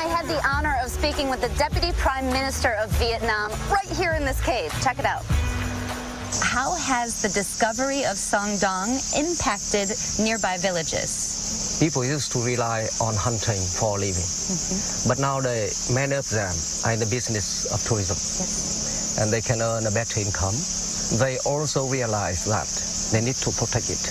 I had the honor of speaking with the Deputy Prime Minister of Vietnam right here in this cave. Check it out. How has the discovery of sondoong impacted nearby villages? People used to rely on hunting for a living, but now many of them are in the business of tourism, and they can earn a better income. They also realize that they need to protect it,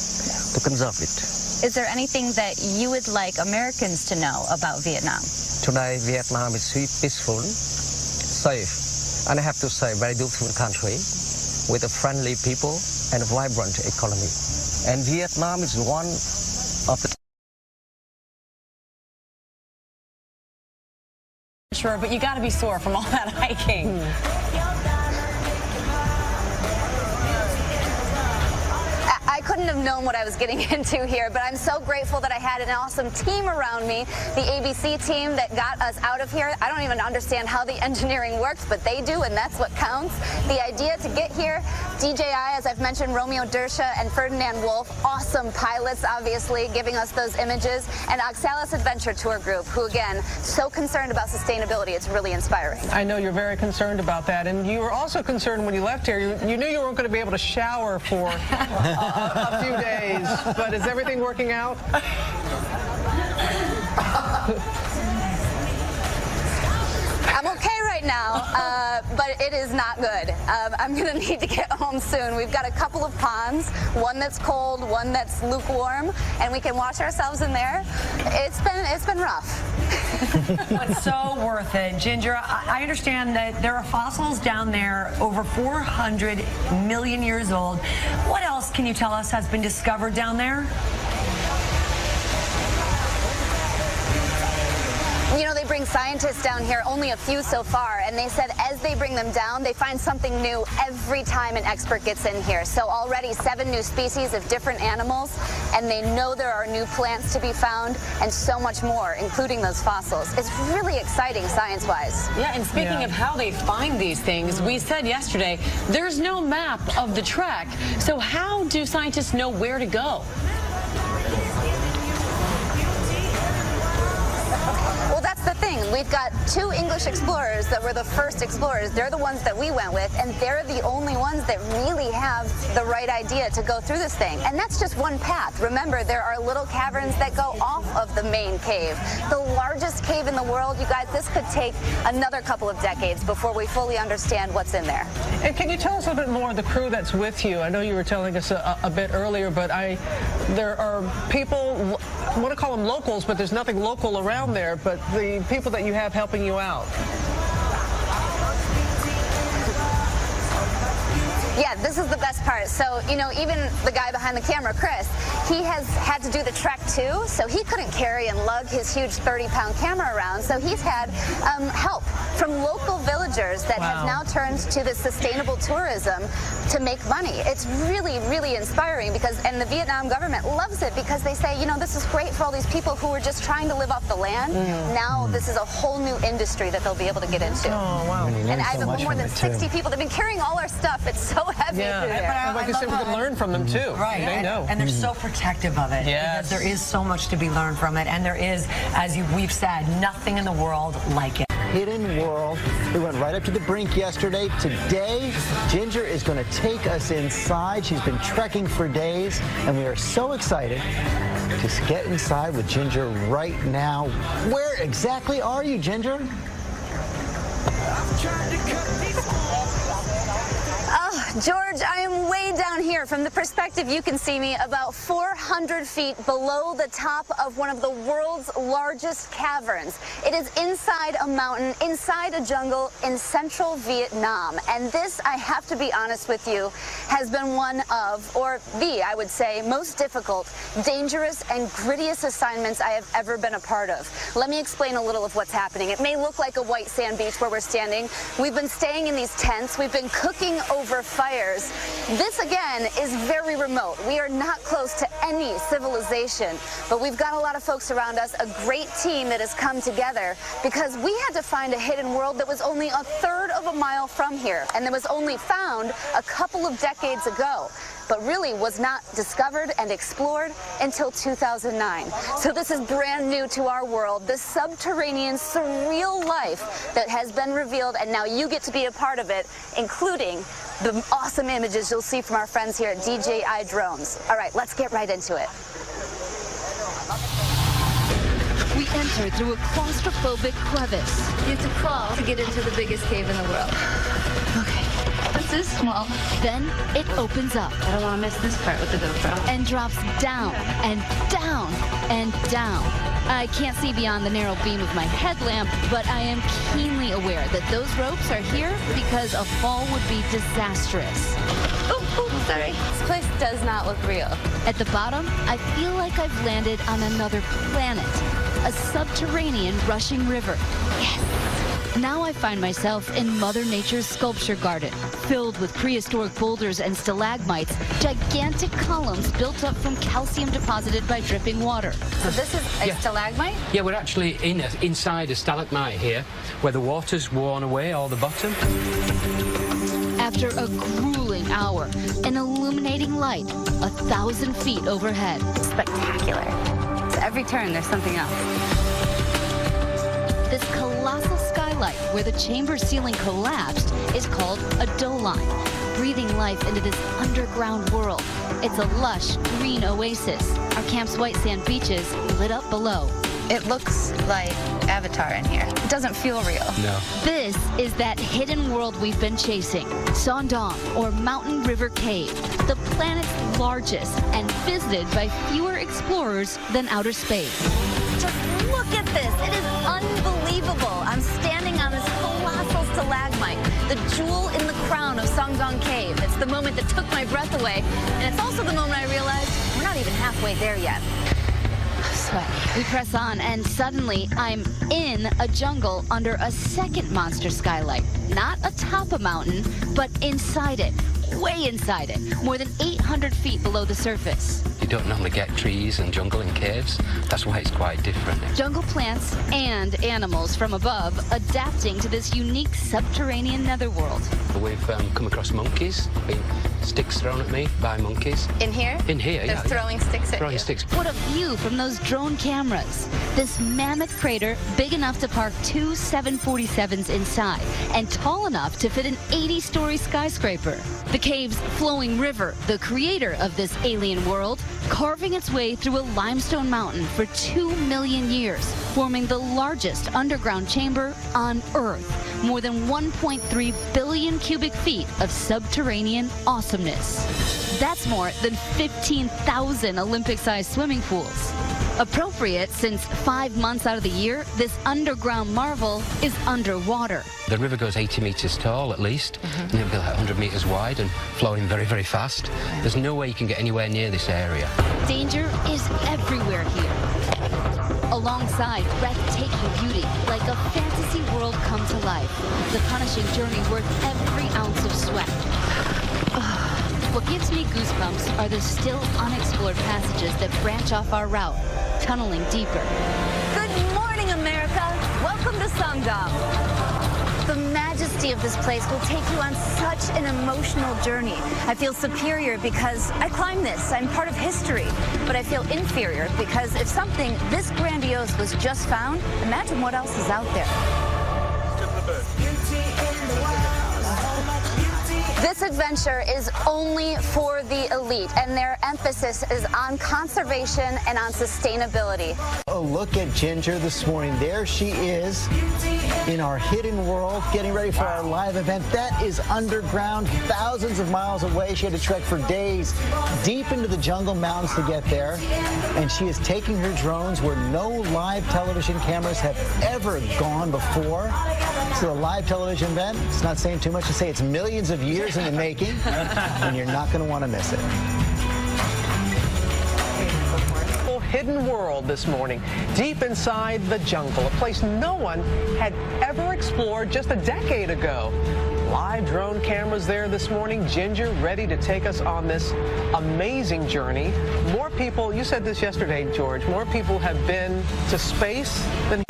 to conserve it. Is there anything that you would like Americans to know about Vietnam? Today, Vietnam is peaceful, safe, and I have to say, very beautiful country with a friendly people and a vibrant economy. And Vietnam is one of the... Sure, but you got to be sore from all that hiking. I couldn't have known what I was getting into here, but I'm so grateful that I had an awesome team around me, the ABC team that got us out of here. I don't even understand how the engineering works, but they do, and that's what counts. The idea to get here, DJI, as I've mentioned, Romeo Dersha and Ferdinand Wolf, awesome pilots, obviously, giving us those images, and Oxalis Adventure Tour Group, who, again, so concerned about sustainability. It's really inspiring. I know you're very concerned about that, and you were also concerned when you left here. You knew you weren't going to be able to shower for a few days, but is everything working out? I'm okay right now, but it is not good. I'm going to need to get home soon. We've got a couple of ponds, one that's cold, one that's lukewarm, and we can wash ourselves in there. It's been rough. But so worth it. Ginger, I understand that there are fossils down there over 400 million years old. What else can you tell us has been discovered down there? You know, they bring scientists down here, only a few so far, and they said as they bring them down, they find something new every time an expert gets in here. So already 7 new species of different animals, and they know there are new plants to be found, and so much more, including those fossils. It's really exciting science-wise. Yeah, and speaking of how they find these things, we said yesterday, there's no map of the trek. So how do scientists know where to go? Well, that's the thing. We've got 2 English explorers that were the first explorers. They're the ones that we went with, and they're the only ones that really have the right idea to go through this thing. And that's just one path. Remember, there are little caverns that go off of the main cave. The largest cave in the world, you guys, this could take another couple of decades before we fully understand what's in there. And can you tell us a bit more of the crew that's with you? I know you were telling us a bit earlier, but there are people, I want to call them locals, but there's nothing local around there, but the people that you have helping you out. Yeah, this is the best part. So, you know, even the guy behind the camera, Chris, he has had to do the trek too, so he couldn't carry and lug his huge 30-pound camera around, so he's had help from local villagers that have now turned to the sustainable tourism to make money. It's really, really inspiring because, and the Vietnam government loves it because they say, you know, this is great for all these people who are just trying to live off the land. Now this is a whole new industry that they'll be able to get into. Oh, wow. And I have more than 60 people. They've been carrying all our stuff. It's so heavy through there. And like you said, we can learn from them too. Right. They know. And they're so protective of it. Yes. Because there is so much to be learned from it. And there is, as we've said, nothing in the world like it. Hidden world. We went right up to the brink yesterday. Today, Ginger is going to take us inside. She's been trekking for days, and we are so excited to get inside with Ginger right now. Where exactly are you, Ginger? George, I am way down here. From the perspective you can see me, about 400 feet below the top of one of the world's largest caverns. It is inside a mountain, inside a jungle in central Vietnam. And this, I have to be honest with you, has been one of, or the, I would say, most difficult, dangerous, and grittiest assignments I have ever been a part of. Let me explain a little of what's happening. It may look like a white sand beach where we're standing. We've been staying in these tents. We've been cooking over fires. This, again, is very remote. We are not close to any civilization, but we've got a lot of folks around us, a great team that has come together because we had to find a hidden world that was only a third of a mile from here and that was only found a couple of decades ago. but really was not discovered and explored until 2009. So this is brand new to our world, this subterranean surreal life that has been revealed, and now you get to be a part of it, including the awesome images you'll see from our friends here at DJI Drones. All right, let's get right into it. We enter through a claustrophobic crevice. You have to crawl to get into the biggest cave in the world. Okay, this is small. Then it opens up. I don't want to miss this part with the GoPro. And drops down and down and down. I can't see beyond the narrow beam of my headlamp, but I am keenly aware that those ropes are here because a fall would be disastrous. Oh, sorry. This place does not look real. At the bottom, I feel like I've landed on another planet. A subterranean rushing river. Yes! Now I find myself in Mother Nature's sculpture garden, filled with prehistoric boulders and stalagmites, gigantic columns built up from calcium deposited by dripping water. So this is a stalagmite? Yeah, we're actually inside a stalagmite here, where the water's worn away all the bottom. After a grueling hour, an illuminating light 1,000 feet overhead. Spectacular. So every turn there's something else. This colossal skylight where the chamber ceiling collapsed is called a doline, breathing life into this underground world. It's a lush green oasis. Our camp's white sand beaches lit up below. It looks like Avatar in here. It doesn't feel real. No. This is that hidden world we've been chasing. Sondoong, or Mountain River Cave, the planet's largest and visited by fewer explorers than outer space. Just look at this. It is unbelievable. I'm standing on this colossal stalagmite, the jewel in the crown of Sondoong Cave. It's the moment that took my breath away, and it's also the moment I realized we're not even halfway there yet. We press on, and suddenly I'm in a jungle under a second monster skylight. Not atop a mountain, but inside it, way inside it, more than 800 feet below the surface. You don't normally get trees and jungle in caves. That's why it's quite different. Jungle plants and animals from above adapting to this unique subterranean netherworld. We've come across monkeys, been sticks thrown at me by monkeys. In here? In here, They're yeah. throwing sticks at Throwing you. sticks. What a view from those drone cameras. This mammoth crater big enough to park 2 747s inside and tall enough to fit an 80-story skyscraper. The cave's flowing river, the creator of this alien world, carving its way through a limestone mountain for 2 million years, forming the largest underground chamber on Earth. More than 1.3 billion cubic feet of subterranean awesomeness. That's more than 15,000 Olympic-sized swimming pools. Appropriate since 5 months out of the year, this underground marvel is underwater. The river goes 80 meters tall at least, and it'll be like 100 meters wide and flowing very, very fast. There's no way you can get anywhere near this area. Danger is everywhere here. Alongside breathtaking beauty, like a fantasy world come to life. The punishing journey worth every ounce of sweat. What gives me goosebumps are the still unexplored passages that branch off our route, tunneling deeper. Good morning, America. Welcome to Sondoong. The majesty of this place will take you on such an emotional journey. I feel superior because I climbed this. I'm part of history. But I feel inferior because if something this grandiose was just found, imagine what else is out there. This adventure is only for the elite, and their emphasis is on conservation and on sustainability. Oh, look at Ginger this morning. There she is in our hidden world, getting ready for our live event. That is underground, thousands of miles away. She had to trek for days deep into the jungle mountains to get there. And she is taking her drones where no live television cameras have ever gone before. So a live television event, it's not saying too much to say it's millions of years in the making, and you're not going to want to miss it. Hidden world this morning, deep inside the jungle, a place no one had ever explored just a decade ago. Live drone cameras there this morning. Ginger ready to take us on this amazing journey. More people, you said this yesterday, George, more people have been to space than